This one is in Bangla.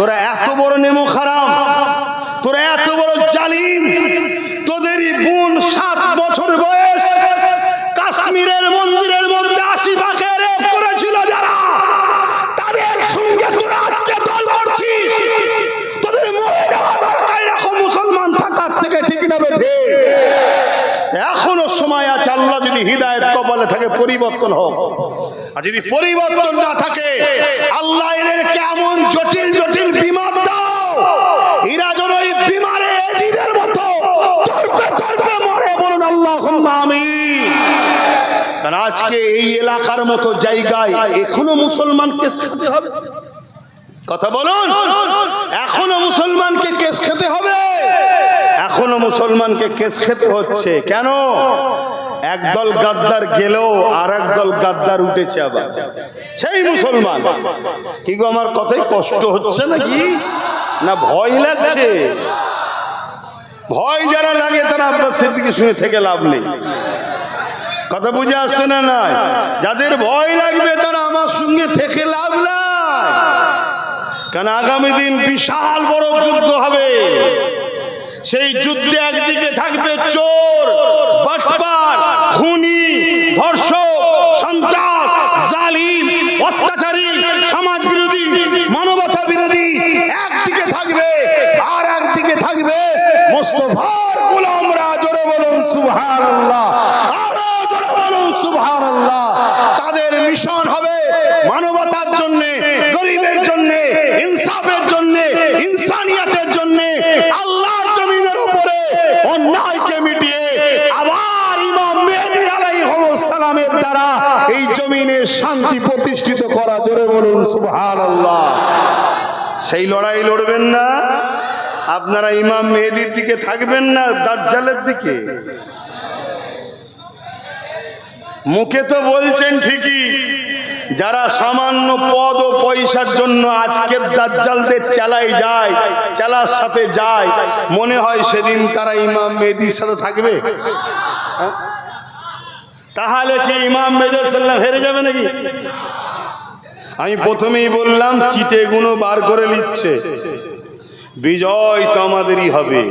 তোরা এত বড় নেমো খারাপ, তোরা এত বড় জালিম। তোদেরই বোন 7 বছর বয়স কাশ্মীরের মন্দিরের মধ্যে 80 পাকে রেপ করেছিল যারা, তাদের সঙ্গে তোরা আজকে দল করছিস। তোদের মরে যাওয়া দরকার এখন মুসলমান থাকার থেকে, ঠিক না বেঠে? এখনো সময় আছে, আল্লাহ যদি হিদায়াত কপালে থাকে পরিবর্তন হোক, আর যদি পরিবর্তন না থাকে আল্লাহ এদের কেমন জটিল জটিল বিমার দাও, এরা যেন ওই বিমারে এজিদের মতো তর্পে তর্পে মরে। বলুন আল্লাহুম্মা আমিন। কারণ আজকে এই এলাকার মতো জায়গায় এখনো মুসলমানকে খেতে হবে। কথা বলুন, এখনো মুসলমানকে কেস খেতে হবে, এখনো মুসলমানকে কেস খেতে হচ্ছে। কেন? একদল গাদ্দার গেলেও আর একদল গাদ্দার উঠেছে আবার, সেই মুসলমান। কি গো, আমার কথাই কষ্ট হচ্ছে নাকি না ভয় লাগছে? ভয় যারা লাগে তারা আব্বাস সিদ্দিকীর সঙ্গে থেকে লাভ নেই। কথা বুঝে আসছে না? নয়, যাদের ভয় লাগবে তারা আমার সঙ্গে থেকে লাভ নাই। কারণ আগামী দিন বিশাল বড় যুদ্ধ হবে। সেই যুদ্ধে একদিকে থাকবে চোর, বাটপার, খুনি, ধর্ষক, সন্ত্রাস, জালিম, অত্যাচারী, সমাজ বিরোধী, মানবতা বিরোধী একদিকে থাকবে, আর একদিকে থাকবে মুস্তাফার গোলামরা। জোরে বলুন সুবহানাল্লাহ, আরো জোরে বলুন সুবহানাল্লাহ। তাদের মিশন হবে মানবতার জন্য, গরিবের জন্য, ইনসাফের জন্য, ইনসানিয়াতের জন্য, আল্লাহর জমিনের উপরে অন্যায়কে মিটিয়ে আবার ইমাম মেহেদী আলাইহিস সালামের দ্বারা এই জমিনে শান্তি প্রতিষ্ঠিত করা। জোরে বলুন সুবহানাল্লাহ। সেই লড়াই লড়বেন না আপনারা? ইমাম মেহেদীর দিকে থাকবেন না দাজ্জালের দিকে? মুখে তো বলছেন ঠিকই, যারা সামান্য পদ ও পয়সার জন্য আজকের দাজ্জালদের চালাই যায়, চালার সাথে যায়, মনে হয় সেদিন তারা ইমাম মেহেদীর সাথে থাকবে? তাহলে কি ইমাম মেহেদী সাল্লাল্লাহু হেরে যাবে নাকি? আমি প্রথমেই বললাম চিটে গুলো বার করে নিচ্ছে, বিজয় তো আমাদেরই হবে।